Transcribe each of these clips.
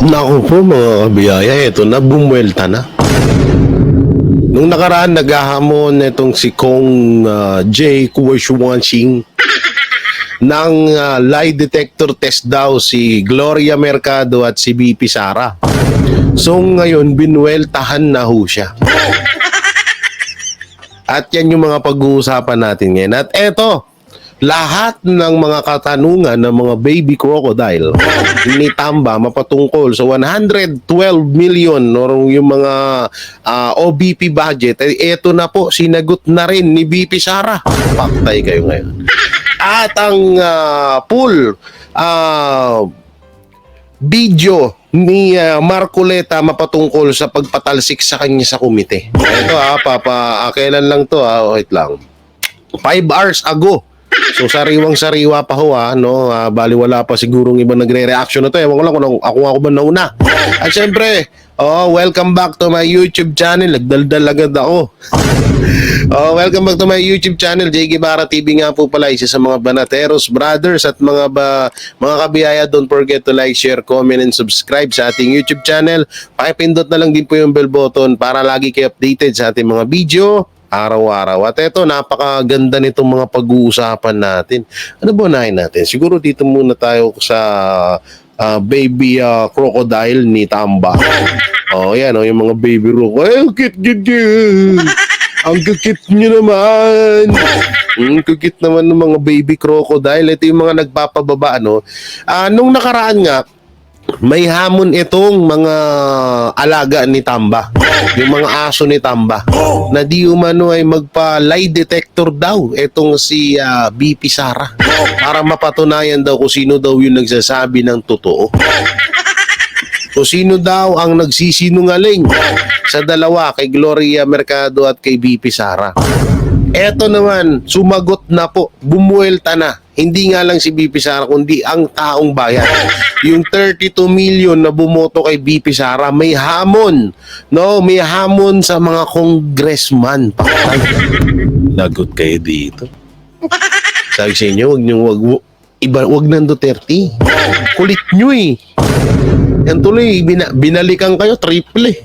Naku po mga kabiyaya, ito na, bumuelta na. Nung nakaraan, naghahamon itong si Kong J. Kuwashwansing ng lie detector test daw si Gloria Mercado at si BP Sara. So ngayon, binueltahan na ho siya. At yan yung mga pag-uusapan natin ngayon. At eto, lahat ng mga katanungan ng mga baby crocodile ni Tamba mapatungkol sa 112 million or yung mga OBP budget, eto na po, sinagot na rin ni BP Sara. Paktay kayo ngayon. At ang full video ni Marcoleta mapatungkol sa pagpatalsik sa kanya sa komite. Ito kailan lang to wait lang. 5 hours ago. So sariwang-sariwa pa ho no? Bali wala pa sigurong iba nagre-reaction na to. Ewan ko lang kung ako ba nauna. At syempre, welcome back to my YouTube channel. Nagdaldal agad ako. Welcome back to my YouTube channel. J. Guevara TV nga po pala, isa sa mga Banateros Brothers at mga kabiyaya. Don't forget to like, share, comment, and subscribe sa ating YouTube channel. Pakipindot na lang din po yung bell button para lagi kayo updated sa ating mga video araw-araw. At eto, napakaganda nitong mga pag-uusapan natin. Ano ba unahin natin? Siguro dito muna tayo sa baby crocodile ni Tamba. Yan yung mga baby crocodile. Ang kikit nyo naman. Kikit naman ng mga baby crocodile. Ito yung mga nagpapababa, nung nakaraan nga, may hamon itong mga alaga ni Tamba, yung mga aso ni Tamba, na di umano ay magpa-lie detector daw itong si BP Sara para mapatunayan daw kung sino daw yung nagsasabi ng totoo. Kung sino daw ang nagsisinungaling sa dalawa, kay Gloria Mercado at kay BP Sara. Eto naman, sumagot na po, bumuelta na. Hindi nga lang si BP Sara, kundi ang taong bayan. Yung 32 million na bumoto kay BP Sara, may hamon. May hamon sa mga congressman. Lagot kayo dito. Sabi sa inyo, wag nang Duterte. Kulit nyo eh. Yan tuloy, binalikan kayo, triple eh.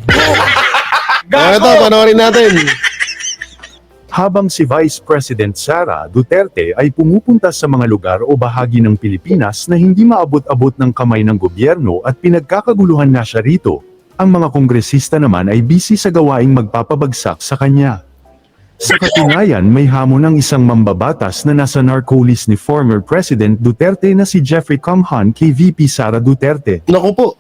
Ito, panoorin natin. Habang si Vice President Sara Duterte ay pumupunta sa mga lugar o bahagi ng Pilipinas na hindi maabot-abot ng kamay ng gobyerno at pinagkakaguluhan na siya rito, ang mga kongresista naman ay busy sa gawaing magpapabagsak sa kanya. Sa katunayan, may hamon ng isang mambabatas na nasa narco-list ni former President Duterte na si Jeffrey Camhan kay VP Sara Duterte. Naku po.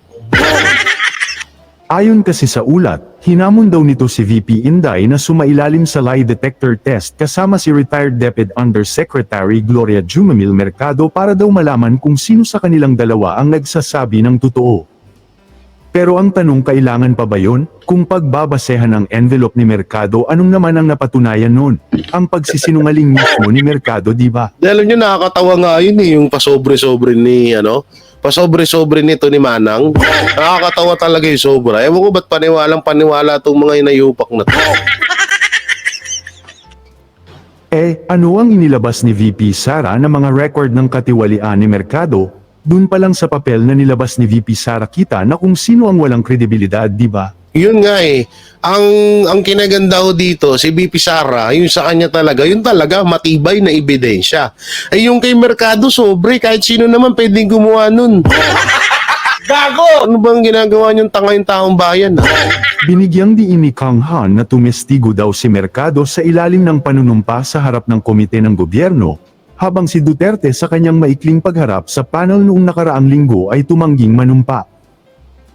Ayon kasi sa ulat, hinamon daw nito si VP Inday na sumailalim sa lie detector test kasama si retired Deputy Undersecretary Gloria Jumamil Mercado para daw malaman kung sino sa kanilang dalawa ang nagsasabi ng totoo. Pero ang tanong, kailangan pa ba yun? Kung pagbabasehan ng envelope ni Mercado, anong naman ang napatunayan nun? Ang pagsisinungaling mismo ni Mercado, di ba? Alam nyo, nakakatawa nga yun yung pasobre-sobre ni pasobre-sobre nito ni Manang. Nakakatawa talaga yung sobra. Ewan ko ba't paniwalang-paniwala itong mga inayupak na to. Ano ang inilabas ni VP Sara na mga record ng katiwalian ni Mercado? Dun pa lang sa papel na nilabas ni VP Sara kita na kung sino ang walang kredibilidad, di ba? Yun nga ang kinaganda ho dito, si BP Sara, yung sa kanya talaga, yun talaga matibay na ebidensya. Yung kay Mercado, sobre, kahit sino naman pwedeng gumawa nun. Gago! Ano bang ginagawa niyong tanga yung taong bayan? Binigyang diin ni Kang Han na tumestigo daw si Mercado sa ilalim ng panunumpa sa harap ng komite ng gobyerno, habang si Duterte sa kanyang maikling pagharap sa panel noong nakaraang linggo ay tumangging manumpa.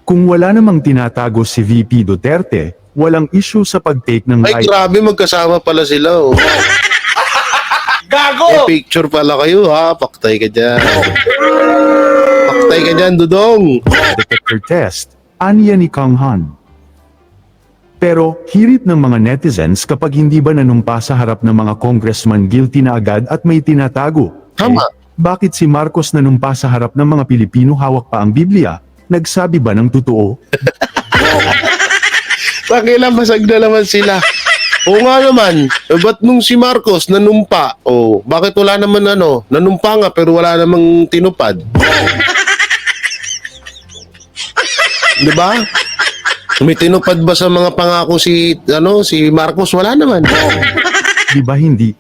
Kung wala namang tinatago si VP Duterte, walang issue sa pag-take ng Ay, grabe, magkasama pala sila, Gago! May picture pala kayo, Paktay ka dyan. Paktay ka dyan, Dudong. detector test, aniya ni Kang Han. Pero, hirit ng mga netizens kapag hindi ba nanumpa sa harap ng mga congressman, guilty na agad at may tinatago. Tama. Bakit si Marcos nanumpa sa harap ng mga Pilipino, hawak pa ang Biblia? Nagsabi ba ng totoo? Pakilang basag na naman sila. Oo nga naman, ba't nung si Marcos nanumpa? Bakit wala naman nanumpa nga pero wala namang tinupad? 'Di ba? May tinupad ba sa mga pangako si Marcos? Wala naman. Di ba hindi?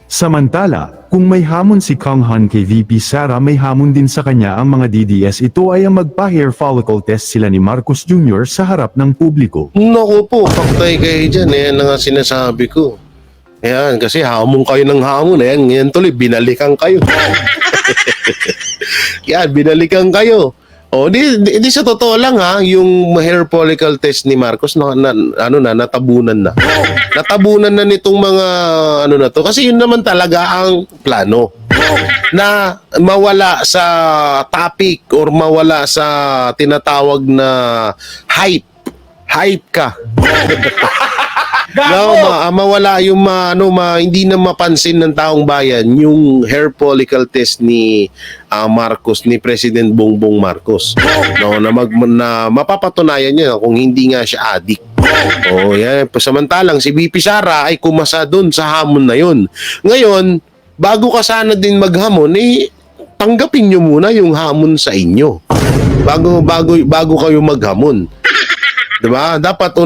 Samantala, kung may hamon si Kang Han kay VP Sara, may hamon din sa kanya ang mga DDS. Ito ay ang magpa-hair follicle test sila ni Marcos Jr. sa harap ng publiko. Naku po, paktay kayo dyan. Yan na nga sinasabi ko. Ayan, kasi hamon kayo ng hamon. Ayan, ngayon tuloy, binalikan kayo. Yan, binalikan kayo. O, di sa totoo lang ha, yung hair follicle test ni Marcos natabunan na. Natabunan na nitong mga na to kasi yun naman talaga ang plano. Na mawala sa topic or mawala sa tinatawag na hype. Hype ka. Mawala yung hindi na mapansin ng taong bayan yung hair follicle test ni Marcos, ni President Bongbong Marcos. Na mapapatunayan niya kung hindi nga siya addict. Yan. Samantalang si VP Sara ay kumasa doon sa hamon na yun. Ngayon, bago ka sana din maghamon, tanggapin nyo muna yung hamon sa inyo. Bago kayo maghamon. Diba? Dapat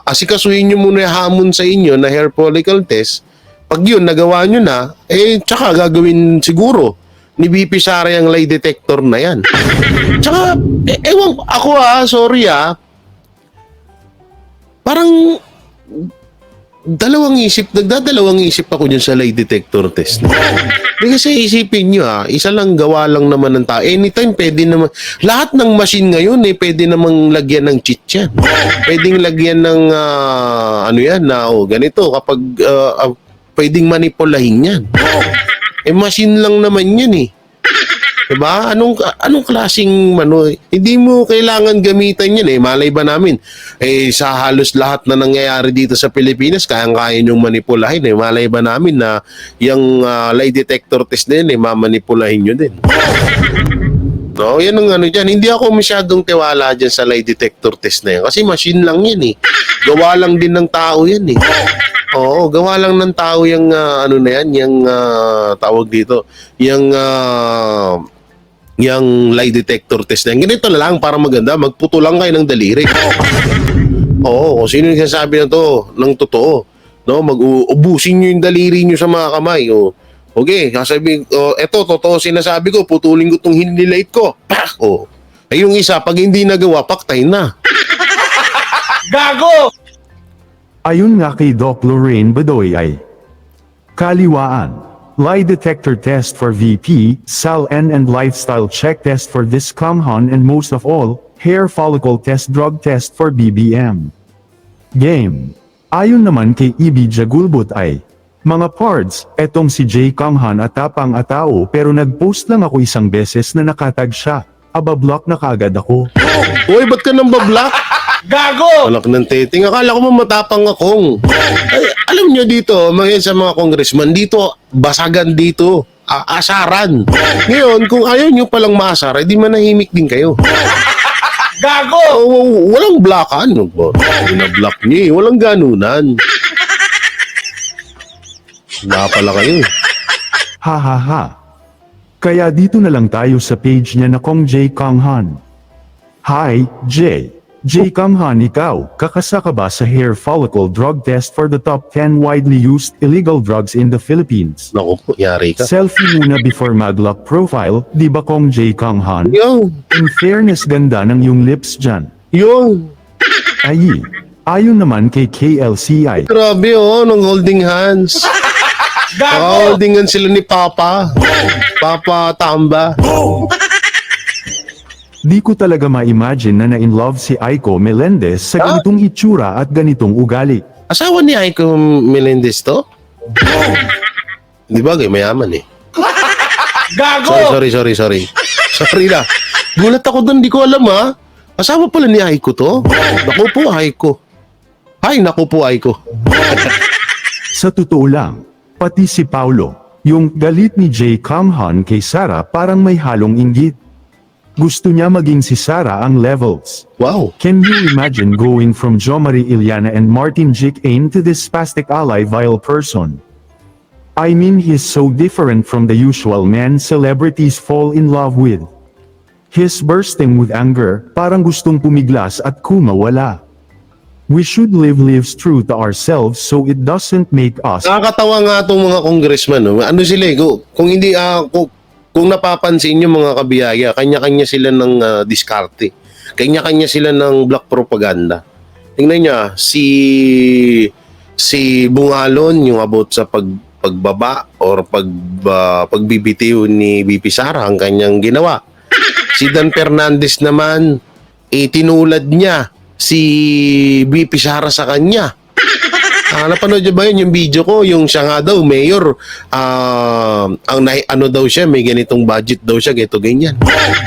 asikasuhin nyo muna yung hamon sa inyo na hair follicle test. Pag yun, nagawa nyo na, tsaka gagawin siguro ni VP Sara yung lie detector na yan. Tsaka, ewan, ako parang nagdadalawang isip ako dyan sa lie detector test. Kasi isipin nyo isa lang gawa lang naman ng tao. Anytime pwede naman, lahat ng machine ngayon pwede namang lagyan ng cheat yan. Pwedeng lagyan ng ganito kapag pwedeng manipulahin yan. Machine lang naman yan Diba? Anong klaseng hindi mo kailangan gamitan yan Malay ba namin? Sa halos lahat na nangyayari dito sa Pilipinas, kayang-kaya nyong manipulahin Malay ba namin na yung lie detector test na yun mamanipulahin nyo din. No, yan ang dyan. Hindi ako masyadong tiwala dyan sa lie detector test na yan. Kasi machine lang yan Gawa lang din ng tao yan Oo, gawa lang ng tao yung yung tawag dito. Yung lie detector test na yan. Ganito na lang para maganda. Magputo lang kayo ng daliri. Oo, kung sino yung sasabi na to ng totoo. No, mag-ubusin nyo yung daliri nyo sa mga kamay. Okay, sasabihin, eto, totoo sinasabi ko, putulin ko itong hinilate ko. Pak! Yung isa, pag hindi nagawa, paktay na. Gago! Ayon nga kay Doc Lorraine Badoy ay kaliwaan, lie detector test for VP, SAL-N and lifestyle check test for this Kang Han, and most of all, hair follicle test drug test for BBM. Game. Ayon naman kay EB Jagulbot ay, mga pards, etong si J. Kang Han atapang atao pero nag-post lang ako isang beses na nakatag siya. Aba-block na kaagad ako. Uy, ba't ka nang bablock? Gago! Anak ng teting, akala ko matapang akong. Alam nyo dito, sa mga congressman, dito, basagan dito, asaran. Ngayon, kung ayaw nyo palang maasar, di manahimik din kayo. Gago! Walang blockan. Binablock nyo walang ganunan. Wala pala kayo. Ha ha ha. Kaya dito na lang tayo sa page niya na Kong J. Kang Han. Hi, J. J. Kang Han, ikaw, kakasa ka ba sa hair follicle drug test for the top 10 widely used illegal drugs in the Philippines? Naku po, yari ka. Selfie muna before mag-lock profile, di ba Kong J. Kang Han? Yo, In fairness, ganda ng yung lips dyan. yo. Ay, ayon naman kay KLCI. Grabe nung holding hands. Gago! Holding hands sila ni Papa. Papa Tamba. Di ko talaga ma-imagine na na-in-love si Aiko Melendez sa ganitong itsura at ganitong ugali. Asawa ni Aiko Melendez to? Di ba, mayaman Gago! Sorry. Sorry na. Gulat ako doon, di ko alam Asawa pala ni Aiko to? Naku po, Aiko. Ay, naku po, Aiko. Sa totoo lang, pati si Paulo, yung galit ni J. Kang Han kay Sara parang may halong inggit. Gusto niya maging si Sara ang levels. Wow. Can you imagine going from Jo Marie Iliana and Martin Jic-Ain to this spastic ally vile person? I mean, he's so different from the usual man celebrities fall in love with. His bursting with anger, parang gustong pumiglas at kumawala. We should live lives true to ourselves so it doesn't make us Nakakatawa nga itong mga congressman. No? Ano sila eh, kung hindi, kung napapansin nyo mga kabiyaya, kanya-kanya sila ng diskarte. Kanya-kanya sila ng black propaganda. Tingnan niya, si Bungalon, yung about sa pagbaba or pagbibitiw ni VP Sara, ang kanyang ginawa. Si Dan Fernandez naman, tinulad niya si VP Sara sa kanya. Napanood niyo ba yun yung video ko? Yung siya nga daw, mayor, ano daw siya, may ganitong budget daw siya, ganito, ganyan.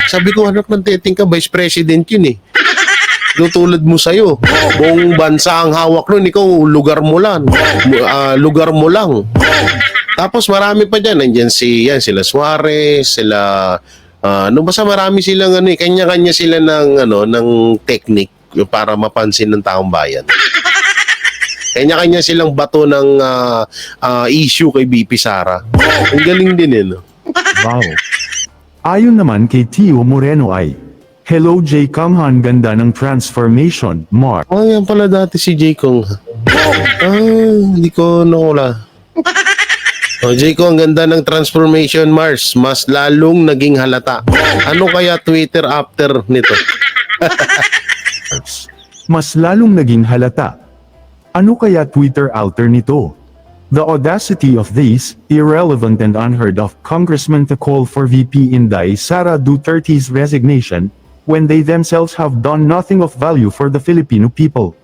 Sabi ko, anak ng teting ka, vice president yun eh. Tulad mo sa'yo. Buong bansa ang hawak nun, ikaw, lugar mo lang. Lugar mo lang. Tapos marami pa dyan. Nandiyan sila Suarez, sila, basta marami silang, kanya-kanya sila ng technique para mapansin ng taong bayan. Kanya-kanya silang bato ng issue kay VP Sara. Ang galing din eh, no? Wow. Ayon naman kay Tio Moreno ay, Hello J. Kanghan, ganda ng transformation, Mark. Yan pala dati si J. Kong. Hindi ko nakula. J. Kong, ang ganda ng transformation, Mars. Mas lalong naging halata. Ano kaya Twitter after nito? Mas lalong naging halata. Ano kaya Twitter alter nito? The audacity of these, irrelevant and unheard of congressmen to call for VP Inday Sara Duterte's resignation, when they themselves have done nothing of value for the Filipino people.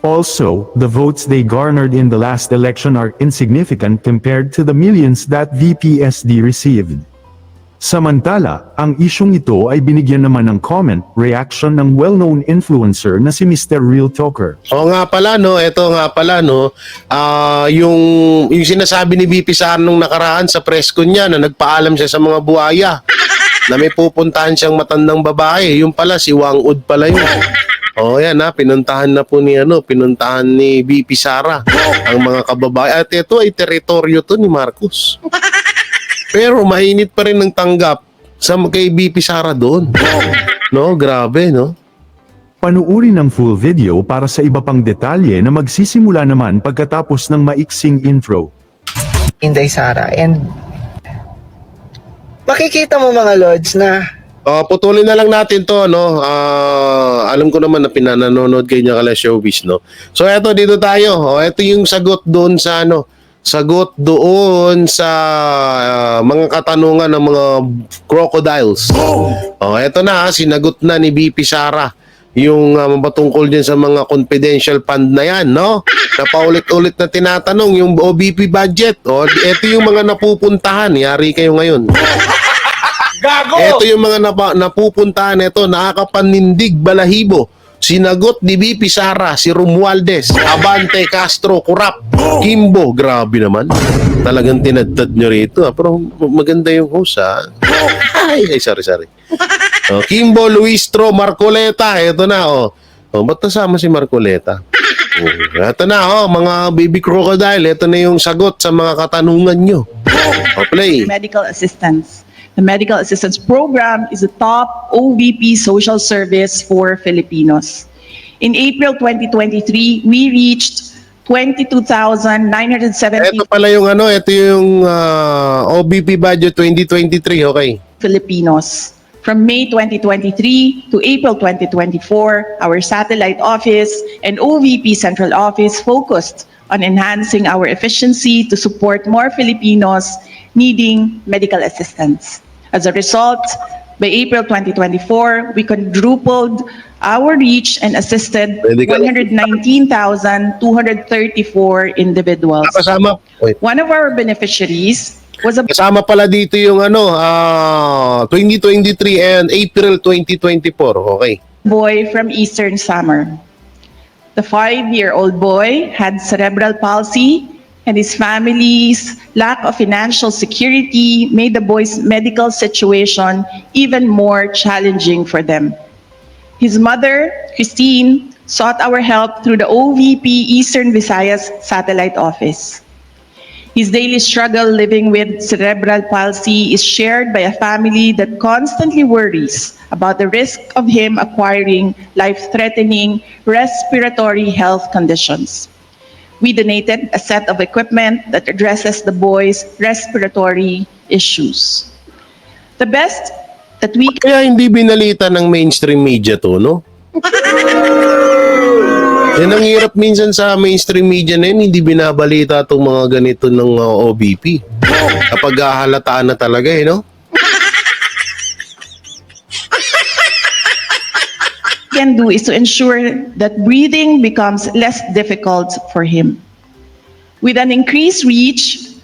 Also, the votes they garnered in the last election are insignificant compared to the millions that VPSD received. Samantala, ang isyong ito ay binigyan naman ng comment, reaction ng well-known influencer na si Mr. Real Talker. Nga pala, no? Ito nga pala, no? Yung sinasabi ni VP Sara nung nakaraan sa press con niya na nagpaalam siya sa mga buhaya na may pupuntahan siyang matandang babae. Yung pala, si Wang Ud pala yun. Yan pinuntahan na po pinuntahan ni VP Sara ang mga kababae. At ito ay teritoryo to ni Marcos. Pero mainit pa rin ng tanggap sa kay VP Sara doon. No, grabe, no? Panuuri ng full video para sa iba pang detalye na magsisimula naman pagkatapos ng maiksing intro. Inday Sara, and makikita mo mga lords na Putulin na lang natin to, no? Alam ko naman na pinanonood kayo niya kala showbiz, no? So eto, dito tayo. Ito yung sagot doon sa mga katanungan ng mga crocodiles. Eto na, sinagot na ni VP Sara yung patungkol din sa mga confidential fund na yan, no? Napaulit-ulit na tinatanong yung OBP budget. Ito yung mga napupuntahan. Yari kayo ngayon. Gago! Ito yung mga napupuntahan. Ito, nakakapanindig balahibo. Sinagot ni VP Sara, si Romualdez, Abante, Castro, Kurap, Kimbo. Grabe naman. Talagang tinadtad nyo rito. Pero maganda yung host, ha? Sorry. Kimbo, Luistro, Marcoleta. Ito na, ba't nasama si Marcoleta? Ito na, mga baby crocodile. Ito na yung sagot sa mga katanungan nyo. Play. Medical assistance. The Medical Assistance Program is a top OVP social service for Filipinos. In April 2023, we reached 22,970 Ito pala yung ito yung OBP budget 2023, okay. Filipinos. From May 2023 to April 2024, our satellite office and OVP central office focused on enhancing our efficiency to support more Filipinos needing medical assistance. As a result, by April 2024, we quadrupled our reach and assisted 119,234 individuals. Kasama, One of our beneficiaries was a kasama pala dito yung 2023 and April 2024, okay. boy from Eastern Samar. The 5-year-old boy had cerebral palsy, and his family's lack of financial security made the boy's medical situation even more challenging for them. His mother, Christine, sought our help through the OVP Eastern Visayas Satellite Office. His daily struggle living with cerebral palsy is shared by a family that constantly worries about the risk of him acquiring life-threatening respiratory health conditions. We donated a set of equipment that addresses the boy's respiratory issues. The best that we Kaya hindi binalita ng mainstream media to, no? Yan ang hirap minsan sa mainstream media na yun, hindi binabalita itong mga ganito ng OBP. Kapag hahalataan na talaga no? can do is to ensure that breathing becomes less difficult for him. With an increased reach,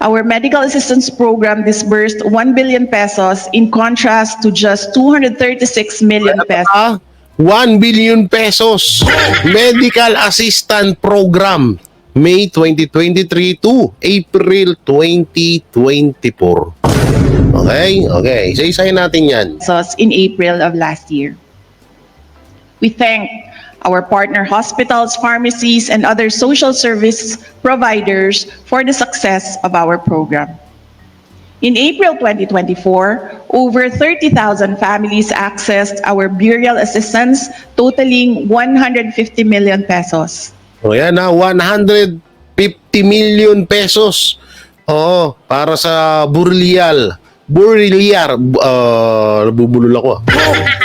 our medical assistance program disbursed 1 billion pesos in contrast to just 236 million pesos. 1 billion pesos medical assistant program May 2023 to April 2024. Okay. Isa-isahin natin yan. Pesos in April of last year. We thank our partner hospitals, pharmacies, and other social service providers for the success of our program. In April 2024, over 30,000 families accessed our burial assistance totaling 150 million pesos. O yan 150 million pesos. Para sa nabubulol ako.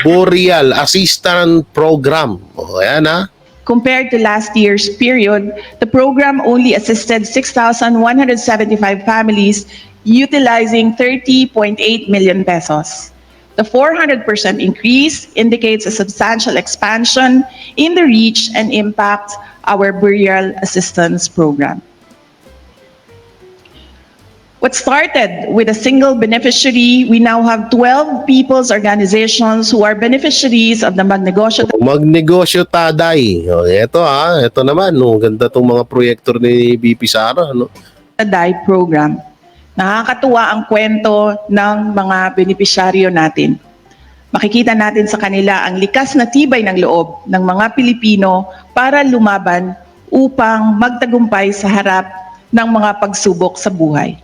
Burial Assistant Program. Ayan Compared to last year's period, the program only assisted 6,175 families utilizing 30.8 million pesos. The 400% increase indicates a substantial expansion in the reach and impact our burial assistance program. What started with a single beneficiary, we now have 12 people's organizations who are beneficiaries of the Magnegosyo Magnegosyo Taday. Ito naman, ganda tong mga proyekto ni BP Sara, Taday program. Nakakatuwa ang kwento ng mga benepisyaryo natin. Makikita natin sa kanila ang likas na tibay ng loob ng mga Pilipino para lumaban upang magtagumpay sa harap ng mga pagsubok sa buhay.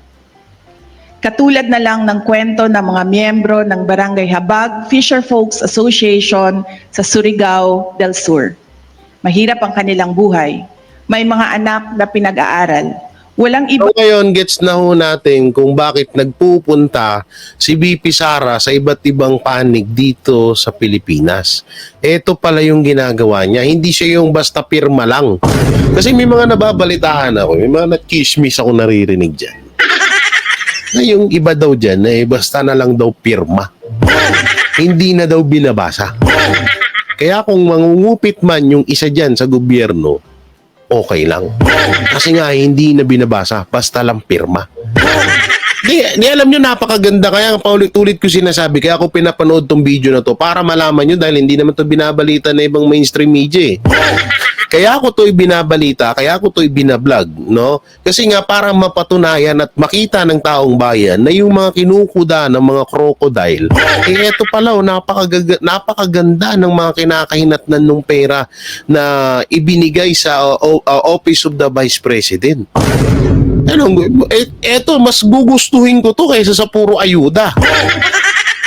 Katulad na lang ng kwento ng mga miyembro ng Barangay Habag Fisher Folks Association sa Surigao del Sur. Mahirap ang kanilang buhay. May mga anak na pinag-aaral. Walang iba. So ngayon, gets na ho natin kung bakit nagpupunta si BP Sara sa iba't ibang panig dito sa Pilipinas. Ito pala yung ginagawa niya. Hindi siya yung basta pirma lang. Kasi may mga nababalitaan ako, may mga nakismis ako naririnig dyan. Na yung iba daw dyan, basta na lang daw pirma. Hindi na daw binabasa. Kaya kung mangungupit man yung isa dyan sa gobyerno, okay lang. Kasi nga, hindi na binabasa. Basta lang pirma. Di alam nyo, napakaganda. Kaya paulit-ulit ko sinasabi. Kaya ako pinapanood tong video na to para malaman nyo dahil hindi naman to binabalita na ibang mainstream media Kaya ako to binabalita, kaya ako to binablog, no? Kasi nga para mapatunayan at makita ng taong bayan na yung mga kinukuda ng mga crocodile, eto pala, napakaganda ng mga kinakahinatnan ng pera na ibinigay sa Office of the Vice President. Eto, mas gugustuhin ko to kaysa sa puro ayuda.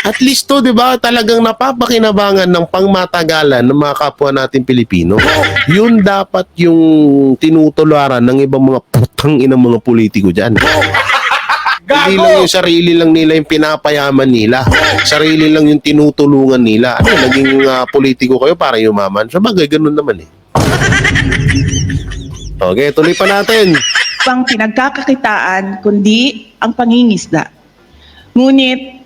At least to, di ba, talagang napapakinabangan ng pangmatagalan ng mga kapwa natin Pilipino. Yun dapat yung tinutularan ng ibang mga putang inang mga politiko dyan. Hindi lang yung sarili lang nila yung pinapayaman nila. Sarili lang yung tinutulungan nila. Naging politiko kayo para yumaman. Sabagay, ganun naman Okay, tuloy pa natin. Pang pinagkakakitaan kundi ang pangingisda. Ngunit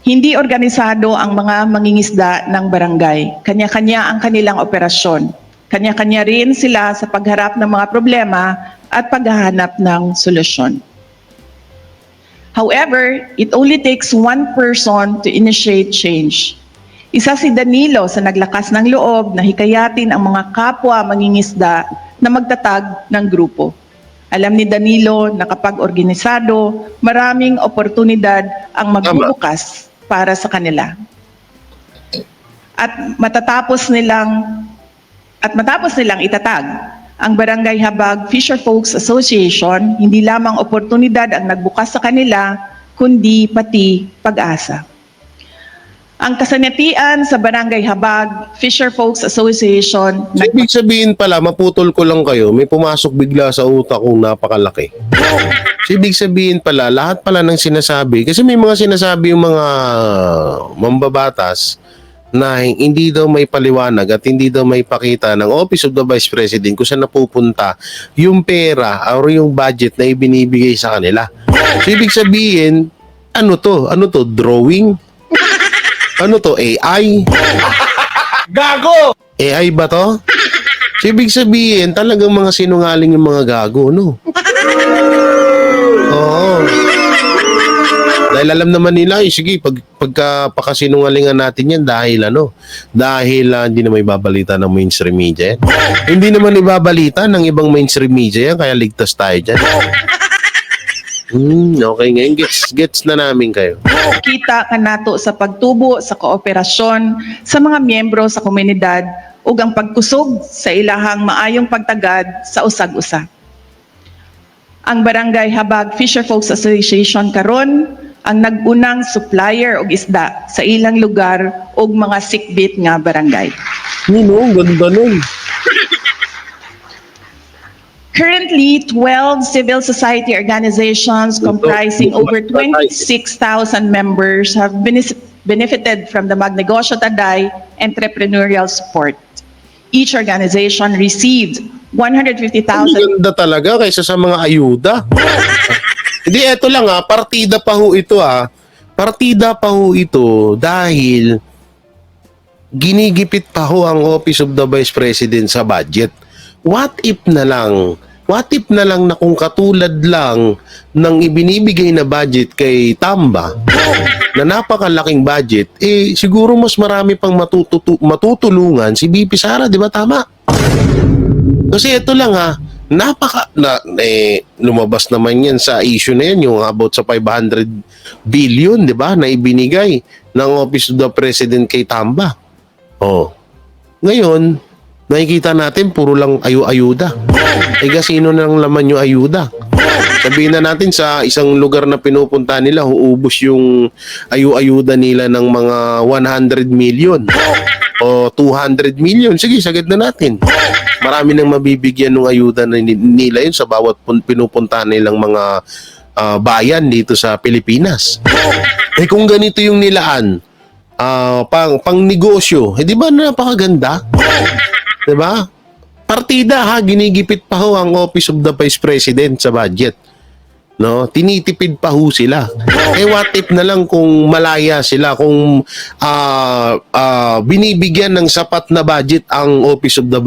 hindi organisado ang mga mangingisda ng barangay. Kanya-kanya ang kanilang operasyon. Kanya-kanya rin sila sa pagharap ng mga problema at paghahanap ng solusyon. However, it only takes one person to initiate change. Isa si Danilo sa naglakas ng loob na hikayatin ang mga kapwa mangingisda na magtatag ng grupo. Alam ni Danilo na kapag organisado, maraming oportunidad ang magbubukas para sa kanila. At matapos nilang itatag Ang Barangay Habag Fisher Folks Association, hindi lamang oportunidad ang nagbukas sa kanila, kundi pati pag-asa. Ang kasanatian sa Barangay Habag Fisher Folks Association, So, ibig sabihin pala, maputol ko lang kayo, may pumasok bigla sa utak kong napakalaki. So, ibig sabihin pala, lahat pala ng sinasabi, kasi may mga sinasabi yung mga mambabatas na hindi daw may paliwanag at hindi daw may pakita ng Office of the Vice President kung saan napupunta yung pera or yung budget na ibinibigay sa kanila. So, ibig sabihin, ano to? Ano to? Drawing? Ano to? AI? Gago! AI ba to? So, ibig sabihin, talagang mga sinungaling yung mga gago, no? Oo. Dahil alam naman nila, sige, pagkasinungalingan natin yan dahil hindi na may babalita ng mainstream media yan. Hindi naman ibabalita ng ibang mainstream media yan, kaya ligtas tayo dyan. Okay, ngayon gets na namin kayo. kita kanato sa pagtubo sa kooperasyon sa mga miyembro sa komunidad ug ang pagkusog sa ilahang maayong pagtagad sa usag-usa. Ang Barangay Habag Fisher Folks Association karon ang nag-unang supplier og isda sa ilang lugar ug mga sikbit nga barangay. Ganda nun. Currently, 12 civil society organizations comprising over 26,000 members have benefited from the Magnegosyo Taday entrepreneurial support. Each organization received 150,000. Ganda talaga kaysa sa mga ayuda. Hindi, eto lang partida pa ho ito Partida pa ho ito dahil ginigipit pa ho ang Office of the Vice President sa budget. What if na lang na kung katulad lang ng ibinibigay na budget kay Tamba na napakalaking budget, siguro mas marami pang matutulungan si BP Sara, di ba tama? Kasi ito lang lumabas naman yan sa issue na yan, yung about sa 500 billion, di ba, na ibinigay ng Office of the President kay Tamba. Ngayon, nakikita natin puro lang ayuda. Sino na lang laman yung ayuda? Sabihin na natin sa isang lugar na pinupunta nila, huubos yung ayuda nila ng mga 100 million o 200 million. Sige, sagad na natin. Marami nang mabibigyan ng ayuda na nila yun sa bawat pinupunta nilang mga bayan dito sa Pilipinas. Kung ganito yung nilaan, pang negosyo, di ba napakaganda? Di ba? Partida ginigipit pa ho ang Office of the Vice President sa budget. No, tinitipid pa ho sila. What if na lang kung malaya sila, kung binibigyan ng sapat na budget ang Office of the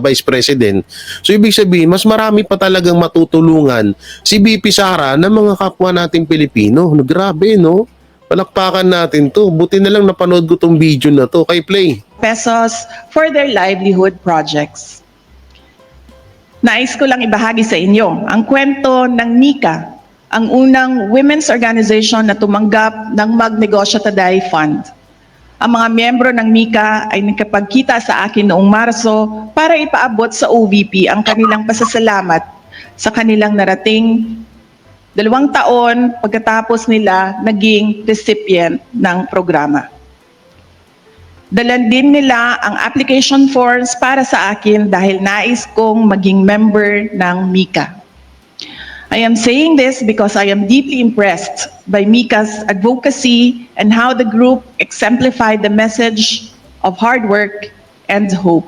Vice President. So ibig sabihin, mas marami pa talagang matutulungan si BP Sara ng mga kapwa nating Pilipino. Grabe, no? Palakpakan natin to. Buti na lang napanood ko tong video na to. Kay Play. Pesos for their livelihood projects. Nais ko lang ibahagi sa inyo ang kwento ng Mika, ang unang women's organization na tumanggap ng Magnegosyo Taday Fund. Ang mga miyembro ng Mika ay nagkapagkita sa akin noong Marso para ipaabot sa OVP ang kanilang pasasalamat sa kanilang narating 2 taon pagkatapos nila naging recipient ng programa. Dalan din nila ang application forms para sa akin dahil nais kong maging member ng Mika. I am saying this because I am deeply impressed by Mika's advocacy and how the group exemplified the message of hard work and hope.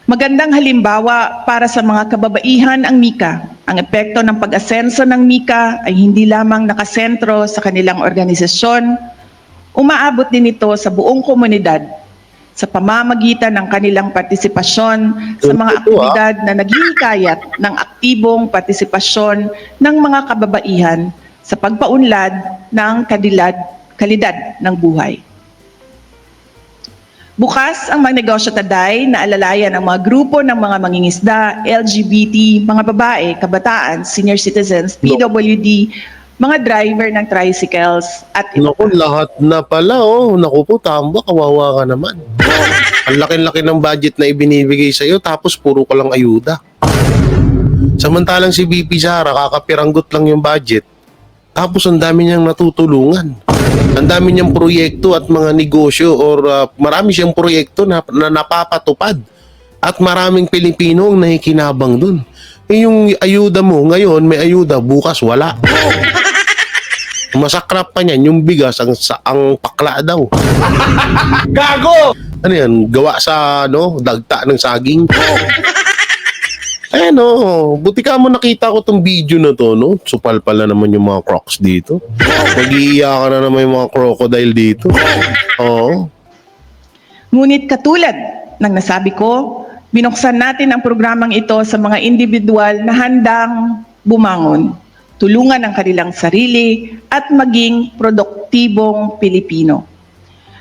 Magandang halimbawa para sa mga kababaihan ang Mika. Ang epekto ng pag-asenso ng Mika ay hindi lamang nakasentro sa kanilang organisasyon, umaabot din ito sa buong komunidad sa pamamagitan ng kanilang partisipasyon sa mga aktibidad na naghihikayat ng aktibong partisipasyon ng mga kababaihan sa pagpaunlad ng kalidad ng buhay. Bukas ang Magnegosyo Taday na alalayan ang mga grupo ng mga mangingisda, LGBT, mga babae, kabataan, senior citizens, PWD, mga driver ng tricycles at iba. Naku, lahat na pala. Naku po, Tamba, kawawa ka naman. Ang laki-laki ng budget na ibinibigay sa'yo, tapos puro ka lang ayuda. Samantalang si VP Sara, kakapiranggot lang yung budget. Tapos ang dami niyang natutulungan. Ang dami niyang proyekto at mga negosyo or marami siyang proyekto na napapatupad. At maraming Pilipino ang nakikinabang dun. Eh yung ayuda mo, ngayon may ayuda, bukas wala. Masakrap pa niyan, yung bigas ang pakla daw. Gago! Ano yan, gawa sa dagta ng saging. Eh buti ka mo nakita ko tong video na to, no? Supal pala naman yung mga crocs dito. Mag-iiyakan na naman yung mga crocodile dito. Oo. Ngunit katulad ng nasabi ko, binuksan natin ang programang ito sa mga individual na handang bumangon, tulungan ang kanilang sarili at maging produktibong Pilipino.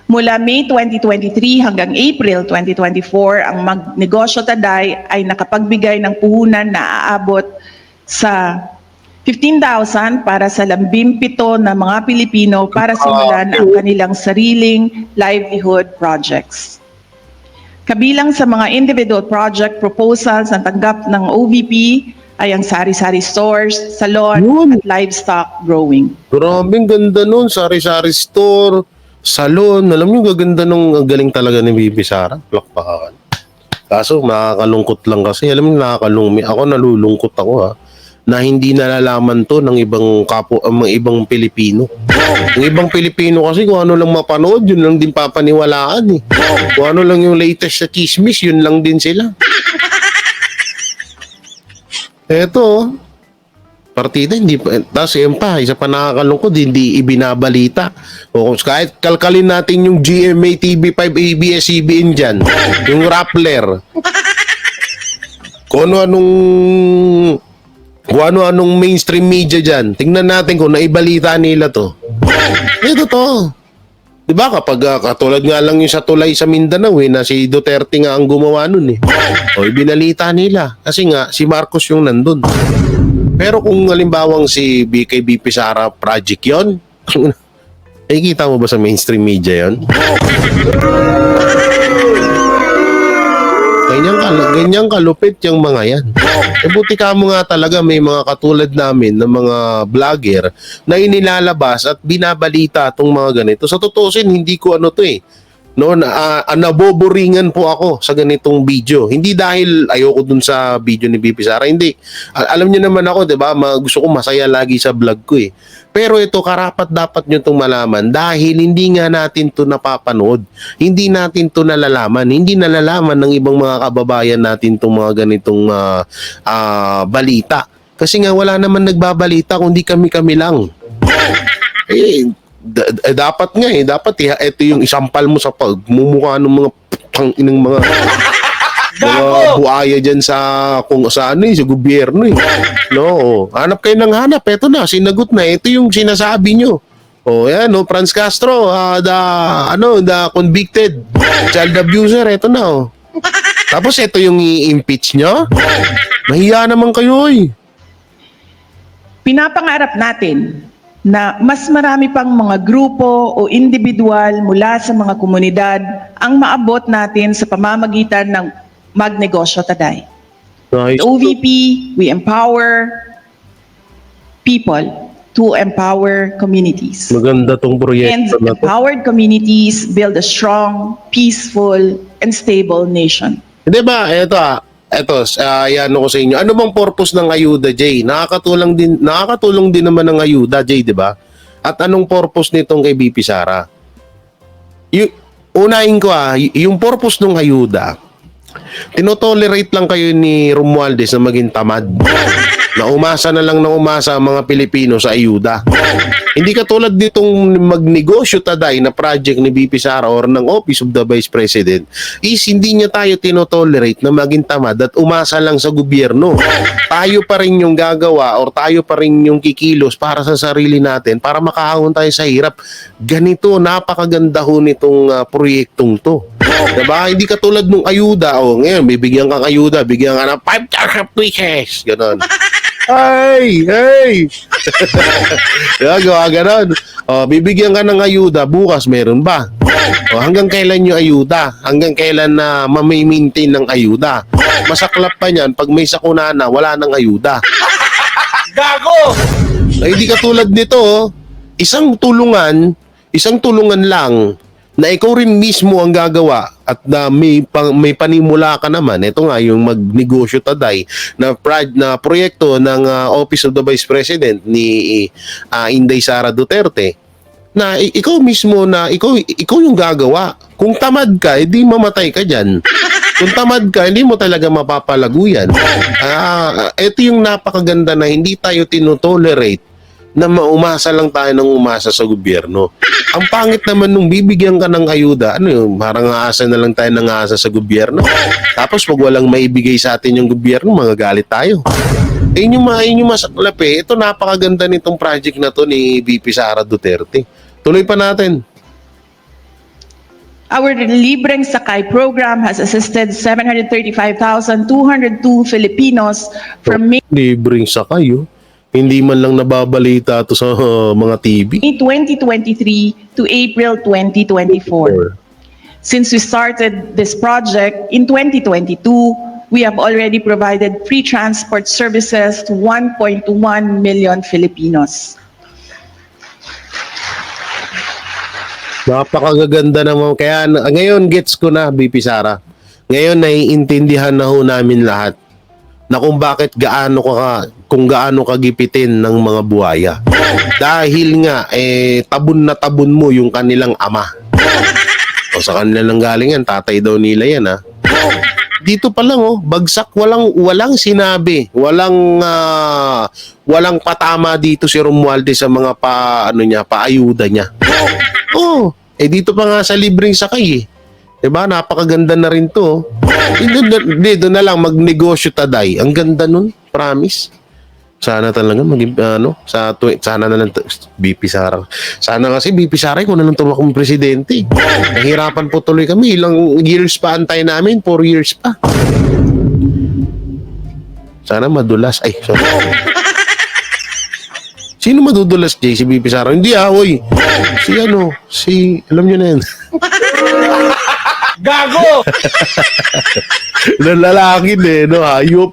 Mula May 2023 hanggang April 2024, ang Magnegosyo Taday ay nakapagbigay ng puhunan na aabot sa 15,000 para sa 17 na mga Pilipino para simulan ang kanilang sariling livelihood projects. Kabilang sa mga individual project proposals na tanggap ng OVP ay ang sari-sari stores, salon, Yun. at livestock growing. Grabe, ganda nun. Sari-sari store, salon. Alam niyo, gaganda nung galing talaga ni Bibi Sara. Plakpakan. Kaso, nakakalungkot lang kasi. Alam niyo, ako nalulungkot ako na hindi nalalaman to ng mga ibang Pilipino. Ang ibang Pilipino kasi kung ano lang mapanood, yun lang din papaniwalaan eh. Kung ano lang yung latest sa chismis, yun lang din sila. Eto, partida, hindi pa, tapos yun pa, isa pa nakakalungkot, hindi ibinabalita. O kahit kalkalin natin yung GMA, TV5, ABS-CBN dyan, yung Rappler. Kung ano-anong mainstream media dyan, tingnan natin kung naibalita nila to. Ito to. Diba kapag katulad nga lang yung sa tulay sa Mindanao na si Duterte nga ang gumawa nun eh. O ibinalita nila. Kasi nga si Marcos yung nandun. Pero kung halimbawang si BKBP Sara project yon, nakikita mo ba sa mainstream media yon? Ganyan kalupit yung mga yan. E buti ka mo nga talaga may mga katulad namin na mga vlogger na inilalabas at binabalita itong mga ganito. Sa tutusin, hindi ko naboboringan po ako sa ganitong video. Hindi dahil ayoko dun sa video ni BP Sara, hindi. Alam niyo naman ako, 'di ba? Gusto ko masaya lagi sa vlog ko eh. Pero ito karapat dapat niyo itong malaman dahil hindi nga natin 'to napapanood. Hindi natin 'to nalalaman. Hindi nalalaman ng ibang mga kababayan natin itong mga ganitong balita. Kasi nga wala naman nagbabalita kundi kami-kami lang. Dapat nga dapat ito yung isampal mo sa pagmumukha ng mga ng mga buaya dyan sa sa gobyerno eh. No, hanap kayo ng hanap, eto na, sinagot na, ito yung sinasabi nyo. Yan, Franz Castro, the convicted child abuser, eto na. Tapos ito yung i-impeach nyo? Mahiya naman kayo eh. Pinapangarap natin na mas marami pang mga grupo o individual mula sa mga komunidad ang maabot natin sa pamamagitan ng Magnegosyo Taday. Nice. At OVP, we empower people to empower communities. Maganda tong And proyekto na to. empowered communities build a strong, peaceful, and stable nation. Hindi ba, yan ko sa inyo. Ano bang purpose ng ayuda, Jay? Nakakatulong din naman ng ayuda, Jay, di ba? At anong purpose nitong kay BP Sara? Unahin ko yung purpose ng ayuda, tinotolerate lang kayo ni Romualdez na maging tamad. Na umasa na lang ng umasa ang mga Pilipino sa ayuda. Hindi katulad nitong Magnegosyo Taday na project ni BP Sara or ng Office of the Vice President is hindi niya tayo tinotolerate na maging tamad at umasa lang sa gobyerno. Tayo pa rin yung gagawa or tayo pa rin yung kikilos para sa sarili natin para makaahon tayo sa hirap. Ganito, napakaganda ho nitong proyektong to. Diba? Hindi katulad nung ayuda. Ngayon, bibigyan kang ayuda, bigyan ka ng 5,000 pesos. Ganon. Ay! Gawa ganon. Bibigyan ka ng ayuda, bukas meron ba? Hanggang kailan yung ayuda? Hanggang kailan na ma-maintain ng ayuda? Masaklap pa niyan, pag may sakuna na, wala nang ayuda. Gago! Ay, di katulad nito, isang tulungan lang na ikaw rin mismo ang gagawa at na may panimula ka naman. Ito nga yung magnegosyo taday na proyekto ng Office of the Vice President ni Inday Sara Duterte na ikaw mismo na ikaw yung gagawa. Kung tamad ka, edi mamatay ka diyan. Kung tamad ka, hindi mo talaga mapapalago yan. Ito yung napakaganda na hindi tayo tinotolerate na umasa lang tayo ng umasa sa gobyerno. Ang pangit naman nung bibigyan ka ng ayuda, ano yun, parang aasa na lang tayo ng aasa sa gobyerno. Tapos pag walang maibigay sa atin yung gobyerno, magagalit tayo. Yun yung masaklap eh. Ito napakaganda nitong project na to ni VP Sara Duterte. Tuloy pa natin. Our Libreng Sakay program has assisted 735,202 Filipinos from May Libreng sakay, oh. Hindi man lang nababalita to sa mga TV. 2023 to April 2024. Since we started this project in 2022, we have already provided free transport services to 1.1 million Filipinos. Napakaganda naman. Kaya ngayon gets ko na, BP Sara. Ngayon naiintindihan na ho namin lahat na kung bakit kung gaano kagipitin ng mga buhaya. Dahil nga, tabon na tabon mo yung kanilang ama. O sa kanila lang galing yan, tatay daw nila yan ha. Dito pa lang bagsak, walang sinabi, walang patama dito si Romualdez sa mga paayuda niya. Dito pa nga sa libreng sakay eh. Diba? Napakaganda na rin to. Dito na lang magnegosyo taday. Ang ganda nun, promise. Sana talaga sana na lang BP Sara. Sana kasi BP Sara kung na lang tumakong presidente. Nahirapan po tuloy kami. Ilang years pa antay namin? 4 years pa. Sana madulas. Ay, sorry. Sino madudulas, Jay? Si BP Sara? Hindi oy. Alam nyo na yan. Gago! Lalaki no? Hayop.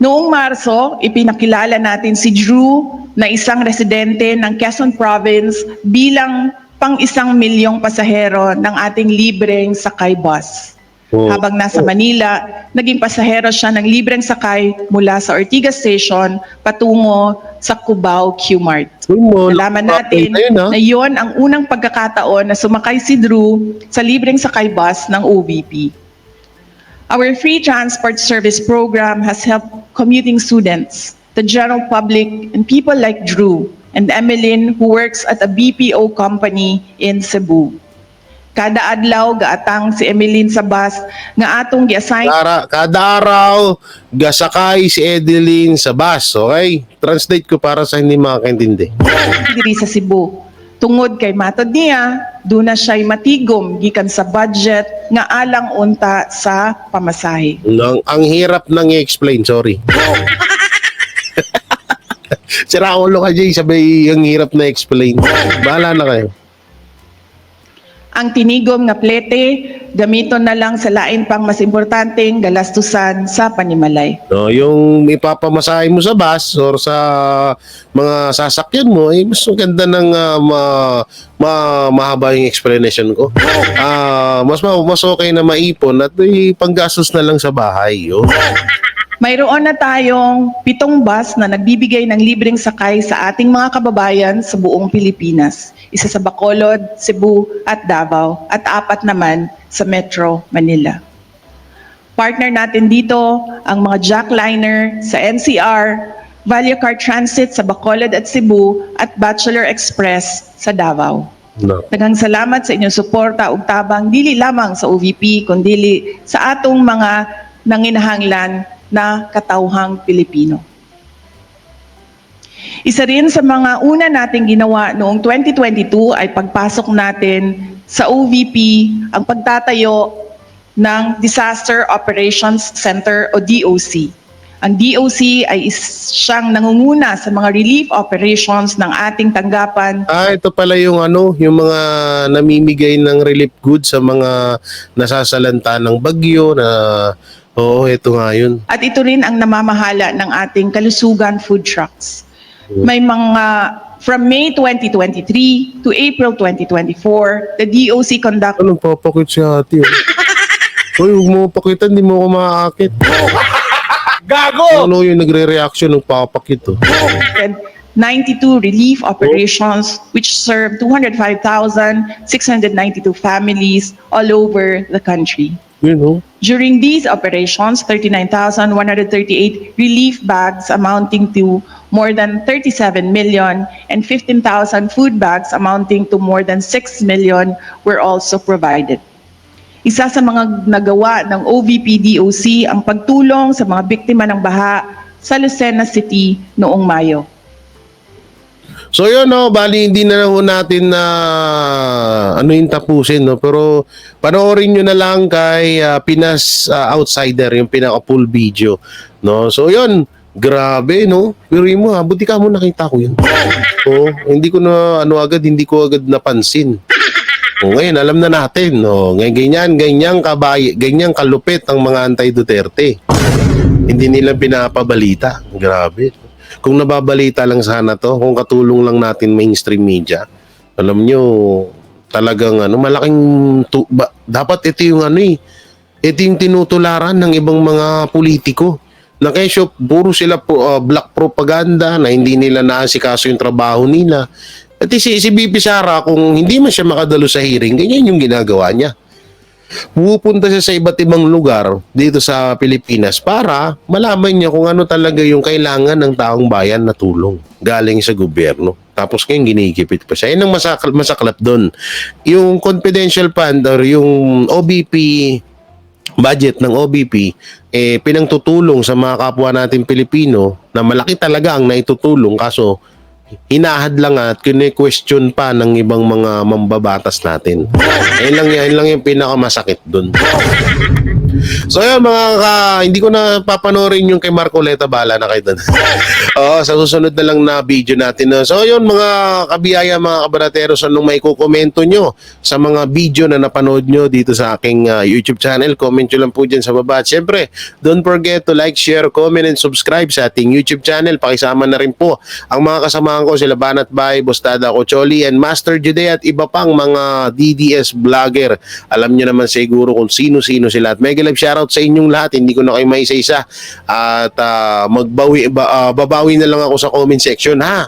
Noong Marso, ipinakilala natin si Drew na isang residente ng Quezon Province bilang pang-1 milyong pasahero ng ating libreng sakay bus. Habang nasa Manila, naging pasahero siya ng libreng sakay mula sa Ortigas Station patungo sa Cubao Q-Mart. Nalaman natin na yon ang unang pagkakataon na sumakay si Drew sa libreng sakay bus ng OVP. Our free transport service program has helped commuting students, the general public, and people like Drew and Emeline who works at a BPO company in Cebu. Kada adlaw gaatang si Emeline sa bus nga atong gi-assign Kada araw gasakay si Edeline sa bus, okay? Translate ko para sa hindi makakaintindi. diri sa Cebu. Tungod kay matod niya, doon na siya'y matigom gikan sa budget nga alang unta sa pamasahe. Ang hirap nang i-explain, sorry. Sira ulo ka, Jay, sabay ang hirap na explain. Bahala na kayo. Ang tinigom nga plete, gamiton na lang sa lain pang mas importanteng galastusan sa panimalay. No, yung ipapamasahe mo sa bus or sa mga sasakyan mo, mas maganda ng mahaba yung explanation ko. Mas okay na maipon at panggastos na lang sa bahay. Mayroon na tayong 7 bus na nagbibigay ng libreng sakay sa ating mga kababayan sa buong Pilipinas. Isa sa Bacolod, Cebu at Davao at 4 naman sa Metro Manila. Partner natin dito ang mga jackliner sa NCR, Vallecar Transit sa Bacolod at Cebu at Bachelor Express sa Davao. No. Daghang salamat sa inyong suporta ug tabang dili lamang sa OVP kundi sa atong mga nanginahanglan na katawhang Pilipino. Isa rin sa mga una nating ginawa noong 2022 ay pagpasok natin sa OVP ang pagtatayo ng Disaster Operations Center o DOC. Ang DOC ay siyang nangunguna sa mga relief operations ng ating tanggapan. Ito pala yung yung mga namimigay ng relief goods sa mga nasasalanta ng bagyo na ito nga yun. At ito rin ang namamahala ng ating kalusugan food trucks. May mga from May 2023 to April 2024, the DOC conducted Anong papakit si ate? Hoy, huwag mo pakitan, hindi mo ako maaakit. Gago! Ano yung nagre-reaction ng papakit? 92 relief operations which served 205,692 families all over the country. During these operations, 39,138 relief bags amounting to more than 37 million and 15,000 food bags amounting to more than 6 million were also provided. Isa sa mga nagawa ng OVP-DOC ang pagtulong sa mga biktima ng baha sa Lucena City noong Mayo. So yun, bali hindi na ho natin na yung tapusin, pero panoorin nyo na lang kay Pinas Outsider, yung pinaka full video, no? So yun, grabe, no? Pero mo, buti ka mo nakita ko yun. Hindi ko agad napansin. Ngayon alam na natin, no? Ngayon ganyang kalupit ang mga anti-Duterte. Hindi nila pinapabalita. Grabe. Kung nababalita lang sana to, kung katulong lang natin mainstream media, alam nyo, talagang malaking dapat ito yung ito yung tinutularan ng ibang mga politiko. Na kesyo, puro sila black propaganda na hindi nila naasikaso yung trabaho nila. At si BP Sara, kung hindi man siya makadalo sa hearing, ganyan yung ginagawa niya. Pupunta siya sa iba't ibang lugar dito sa Pilipinas para malaman niya kung ano talaga yung kailangan ng taong bayan na tulong galing sa gobyerno. Tapos ngayon ginikipit pa siya. Yan ang masaklap doon. Yung confidential fund or yung OBP, budget ng OBP, pinangtutulong sa mga kapwa natin Pilipino na malaki talaga ang naitutulong kaso hinahad lang at kine-question pa ng ibang mga mambabatas natin. Yan lang yung pinakamasakit dun. So yun hindi ko na papanoorin yung kay Marcoleta, bala na kayo dun. Sa susunod na lang na video natin. So yun mga kabiyaya, mga kabarateros, anong may kukomento nyo sa mga video na napanood nyo dito sa aking YouTube channel, comment nyo lang po dyan sa baba. At syempre, don't forget to like, share, comment, and subscribe sa ating YouTube channel. Pakisama na rin po ang mga kasamahan ko, sila Banat Bay, Bostada Cocholi, and Master Jude at iba pang mga DDS vlogger. Alam nyo naman siguro kung sino-sino sila. At mega live shoutout sa inyong lahat. Hindi ko na kayo maisa-isa. At babawi na lang ako sa comment section, ha?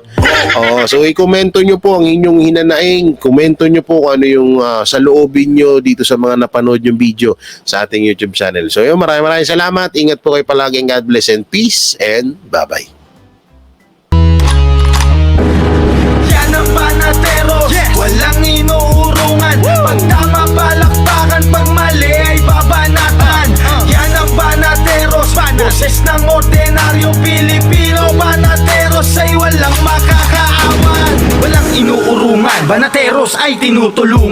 So i-komento nyo po ang inyong hinanaing. Komento nyo po kung ano yung sa loobin nyo dito sa mga napanood yung video sa ating YouTube channel. So yun, maraming salamat. Ingat po kayo palagi. God bless and peace and bye-bye. Yan ang Banateros, walang inuurungan. Pag tama palakpakan, pag mali ay babanatan. Yan ang Banateros, boses ng ordinaryong Pilipino. Banateros ay walang makakaawan, walang inuurungan. Banateros ay tinutulungan.